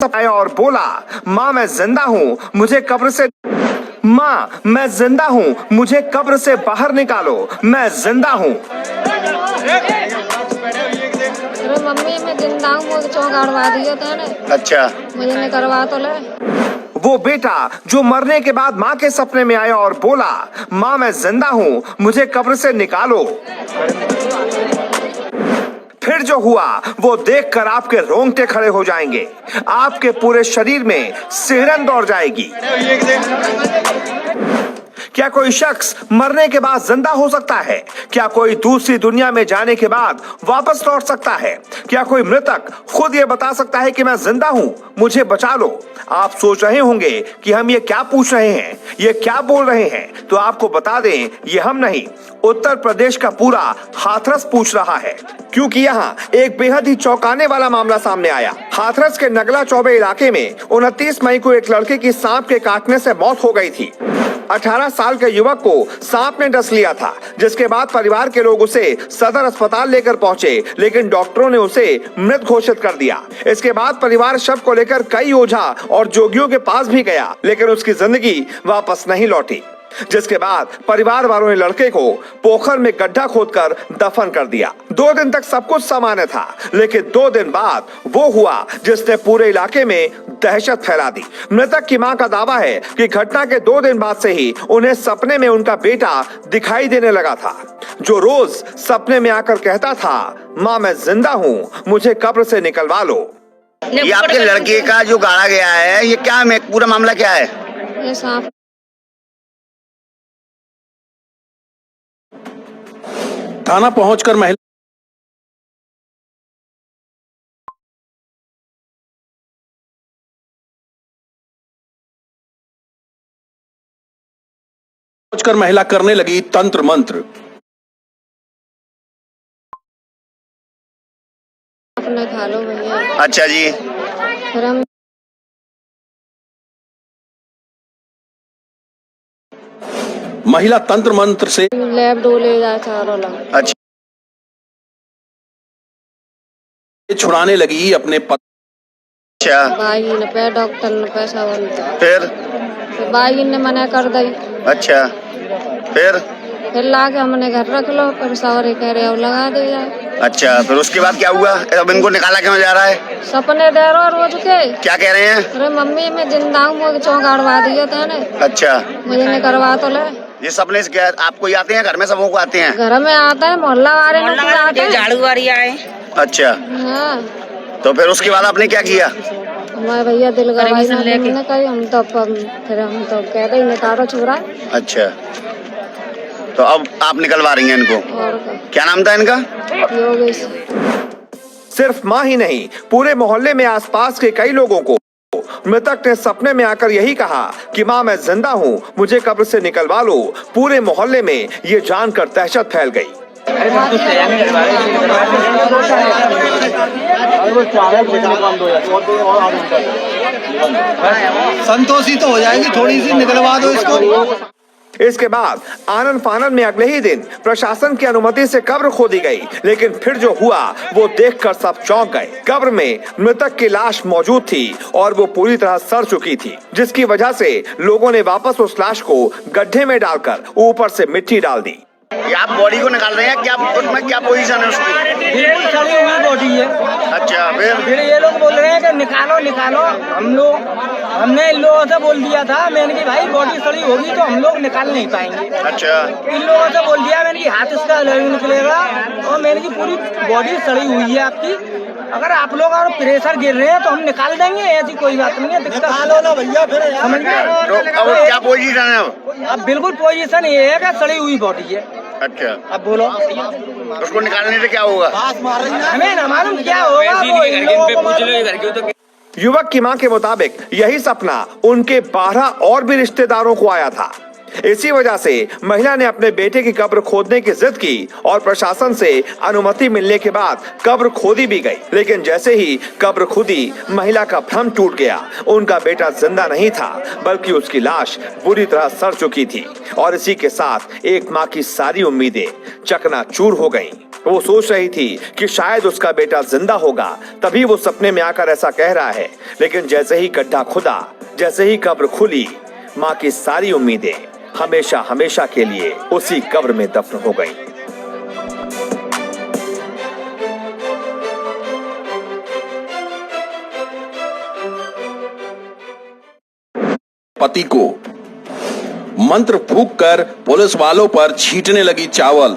आया और बोला, माँ मैं जिंदा हूँ, मुझे कब्र से मुझे कब्र से बाहर निकालो, मैं जिंदा हूँ। अरे मम्मी मैं जिंदा हूँ, मुझे चौंकाड़वा दिया था। अच्छा, मुझे नहीं करवा तो ले। वो बेटा जो मरने के बाद माँ के सपने में आया और बोला, माँ मैं जिंदा हूँ, मुझे कब्र से निकालो। फिर जो हुआ वो देखकर आपके रोंगटे खड़े हो जाएंगे, आपके पूरे शरीर में सिहरन दौड़ जाएगी। क्या कोई शख्स मरने के बाद जिंदा हो सकता है? क्या कोई दूसरी दुनिया में जाने के बाद वापस लौट सकता है? क्या कोई मृतक खुद ये बता सकता है कि मैं जिंदा हूं, मुझे बचा लो? आप सोच रहे होंगे कि हम ये क्या पूछ रहे हैं, ये क्या बोल रहे हैं, तो आपको बता दें, ये हम नहीं, उत्तर प्रदेश का पूरा हाथरस पूछ रहा है, क्योंकि यहाँ एक बेहद ही चौंकाने वाला मामला सामने आया। हाथरस के नगला चौबे इलाके में 29 मई को एक लड़के की सांप के काटने से मौत हो गई थी। 18 साल के युवक को सांप ने डस लिया था, जिसके बाद परिवार के लोग उसे सदर अस्पताल लेकर पहुंचे, लेकिन डॉक्टरों ने उसे मृत घोषित कर दिया। इसके बाद परिवार शव को लेकर कई ओझा और जोगियों के पास भी गया, लेकिन उसकी जिंदगी वापस नहीं लौटी। जिसके बाद परिवार वालों ने लड़के को पोखर में गड्ढा खोदकर दफन कर दिया। 2 दिन तक सब कुछ सामान्य था, लेकिन 2 दिन बाद वो हुआ जिसने पूरे इलाके में दहशत फैला दी। मृतक की मां का दावा है कि घटना के 2 दिन बाद से ही उन्हें सपने में उनका बेटा दिखाई देने लगा था, जो रोज सपने में आकर कहता था, माँ मैं जिंदा हूँ, मुझे कब्र से निकलवा लो। ये आपके लड़के का जो गाड़ा गया है, ये क्या पूरा मामला क्या है? ये सांप थाना पहुंचकर महिला करने लगी तंत्र मंत्र। अपने खा लो भैया। अच्छा जी, फिर हम महिला तंत्र मंत्र से लैब डोले जा चारों लग। अच्छा, छुड़ाने लगी अपने अच्छा, बाई ने पे डॉक्टर ने पैसा बनता, फिर बाई ने मना कर दी। अच्छा, फिर लाके हमने घर रख लो, फिर सवारी कह रहे अब लगा दे जाए। अच्छा, फिर उसके बाद क्या हुआ? अब इनको निकाला क्यों जा रहा है? सपने दे रहे रोज के। क्या कह रहे हैं? अरे मम्मी मैं जिंदा हूँ, मुझे चौंकाड़वा दिया था। अच्छा, मुझे नहीं करवा तो ले। ये सपने से क्या आपको ही आते हैं? घर में सबों को आते हैं? घर में आता है, मोहल्ला वाले में आते हैं, झाड़ू वाली आए। अच्छा, हाँ। तो फिर उसके बाद आपने क्या किया? मैं भैया दिल गवाई ना कही, हम तो फिर हम तो कह रहे निकालो छुरा। अच्छा, तो अब आप निकलवा रही हैं इनको? और क्या नाम था इनका? योगेश। सिर्फ माँ ही नहीं, पूरे मोहल्ले में आसपास के कई लोगों को मृतक ने सपने में आकर यही कहा कि माँ मैं जिंदा हूँ, मुझे कब्र से निकलवा लो। पूरे मोहल्ले में ये जानकर दहशत फैल गई। संतोषी तो हो जाएंगी, थोड़ी सी निकलवा दो इसको। इसके बाद आनन फानन में अगले ही दिन प्रशासन की अनुमति से कब्र खोदी गई, लेकिन फिर जो हुआ वो देखकर सब चौंक गए। कब्र में मृतक की लाश मौजूद थी और वो पूरी तरह सड़ चुकी थी, जिसकी वजह से लोगों ने वापस उस लाश को गड्ढे में डालकर ऊपर से मिट्टी डाल दी। ये आप बॉडी को निकाल रहे हैं? क्या उसमें क्या पोजीशन है उसकी? बिल्कुल सड़ी हुई बॉडी है। अच्छा, फिर ये लोग बोल रहे हैं कि निकालो निकालो। हमने इन लोगों से बोल दिया था, मैंने कि भाई बॉडी सड़ी होगी तो हम लोग निकाल नहीं पाएंगे। अच्छा, इन लोगों से बोल दिया मैंने कि हाथ इसका अलग निकलेगा, और मैंने की पूरी बॉडी सड़ी हुई है आपकी, अगर आप लोग और प्रेशर गिर रहे हैं तो हम निकाल देंगे, ऐसी कोई बात नहीं है। निकालो ना भैया, फिर समझ गए? तो अब क्या पोजीशन है? अब बिल्कुल पोजीशन ये है कि सड़ी हुई बॉडी है। अच्छा, अब बोलो उसको निकालने से क्या होगा? हमें ना मालूम क्या होगा। युवक की मां के मुताबिक यही सपना उनके 12 और भी रिश्तेदारों को आया था। इसी वजह से महिला ने अपने बेटे की कब्र खोदने की जिद की और प्रशासन से अनुमति मिलने के बाद कब्र खोदी भी गई। लेकिन जैसे ही कब्र खुदी, महिला का भ्रम टूट गया। उनका बेटा जिंदा नहीं था, बल्कि उसकी लाश बुरी तरह सड़ चुकी थी और इसी के साथ एक माँ की सारी उम्मीदें चकनाचूर हो गईं। वो सोच रही थी कि शायद उसका बेटा जिंदा होगा, तभी वो सपने में आकर ऐसा कह रहा है। लेकिन जैसे ही गड्ढा खुदा, जैसे ही कब्र खुली, माँ की सारी उम्मीदें हमेशा हमेशा के लिए उसी कब्र में दफन हो गई। पति को मंत्र फूंक कर पुलिस वालों पर छींटने लगी चावल।